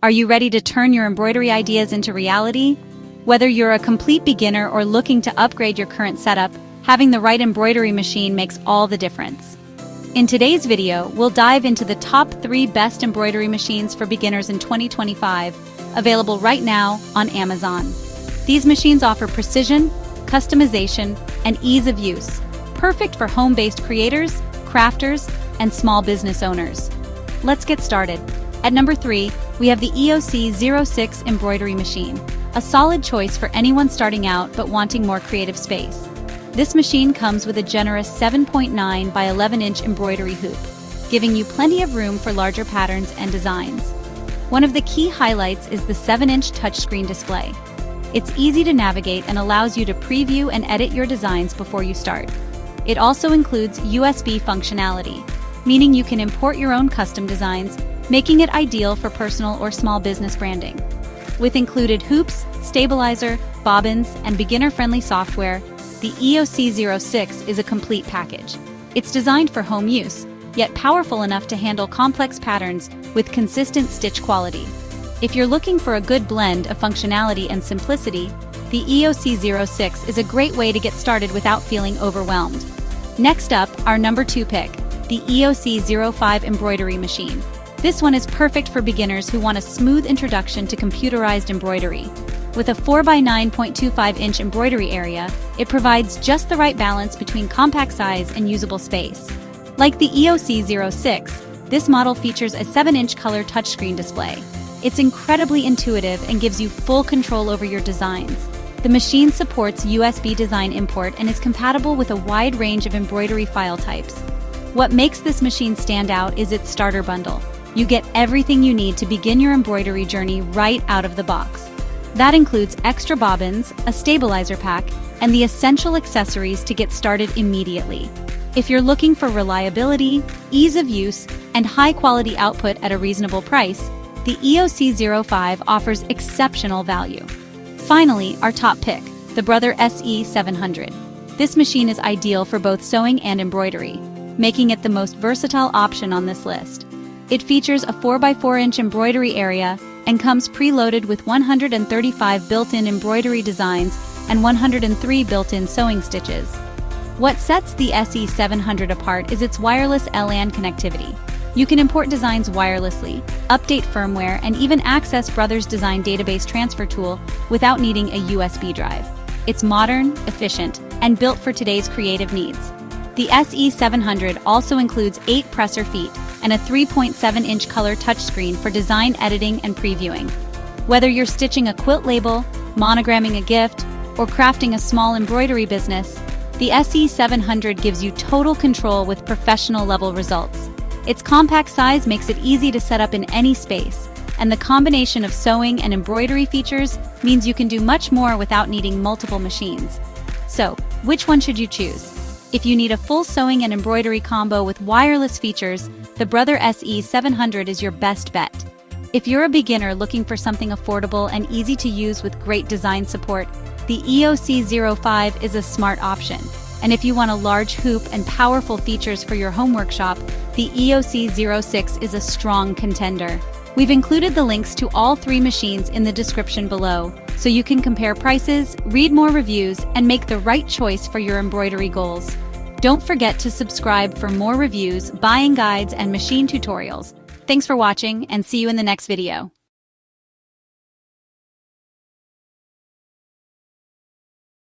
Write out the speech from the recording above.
Are you ready to turn your embroidery ideas into reality? Whether you're a complete beginner or looking to upgrade your current setup, having the right embroidery machine makes all the difference. In today's video, we'll dive into the top 3 best embroidery machines for beginners in 2025, available right now on Amazon. These machines offer precision, customization, and ease of use, perfect for home-based creators, crafters, and small business owners. Let's get started. At number 3, we have the EOC06 Embroidery Machine, a solid choice for anyone starting out but wanting more creative space. This machine comes with a generous 7.9 by 11-inch embroidery hoop, giving you plenty of room for larger patterns and designs. One of the key highlights is the 7-inch touchscreen display. It's easy to navigate and allows you to preview and edit your designs before you start. It also includes USB functionality, meaning you can import your own custom designs, making it ideal for personal or small business branding. With included hoops, stabilizer, bobbins, and beginner-friendly software, the EOC06 is a complete package. It's designed for home use, yet powerful enough to handle complex patterns with consistent stitch quality. If you're looking for a good blend of functionality and simplicity, the EOC06 is a great way to get started without feeling overwhelmed. Next up, our number 2 pick, the EOC05 Embroidery Machine. This one is perfect for beginners who want a smooth introduction to computerized embroidery. With a 4x9.25-inch embroidery area, it provides just the right balance between compact size and usable space. Like the EOC06, this model features a 7-inch color touchscreen display. It's incredibly intuitive and gives you full control over your designs. The machine supports USB design import and is compatible with a wide range of embroidery file types. What makes this machine stand out is its starter bundle. You get everything you need to begin your embroidery journey right out of the box. That includes extra bobbins, a stabilizer pack, and the essential accessories to get started immediately. If you're looking for reliability, ease of use, and high-quality output at a reasonable price, the EOC05 offers exceptional value. Finally, our top pick, the Brother SE700. This machine is ideal for both sewing and embroidery, making it the most versatile option on this list. It features a 4x4-inch embroidery area and comes preloaded with 135 built-in embroidery designs and 103 built-in sewing stitches. What sets the SE700 apart is its wireless LAN connectivity. You can import designs wirelessly, update firmware, and even access Brother's design database transfer tool without needing a USB drive. It's modern, efficient, and built for today's creative needs. The SE700 also includes 8 presser feet and a 3.7-inch color touchscreen for design editing and previewing. Whether you're stitching a quilt label, monogramming a gift, or crafting a small embroidery business, the SE700 gives you total control with professional-level results. Its compact size makes it easy to set up in any space, and the combination of sewing and embroidery features means you can do much more without needing multiple machines. So, which one should you choose? If you need a full sewing and embroidery combo with wireless features, the Brother SE700 is your best bet. If you're a beginner looking for something affordable and easy to use with great design support, the EOC05 is a smart option. And if you want a large hoop and powerful features for your home workshop, the EOC06 is a strong contender. We've included the links to all 3 machines in the description below, so you can compare prices, read more reviews, and make the right choice for your embroidery goals. Don't forget to subscribe for more reviews, buying guides, and machine tutorials. Thanks for watching, and see you in the next video.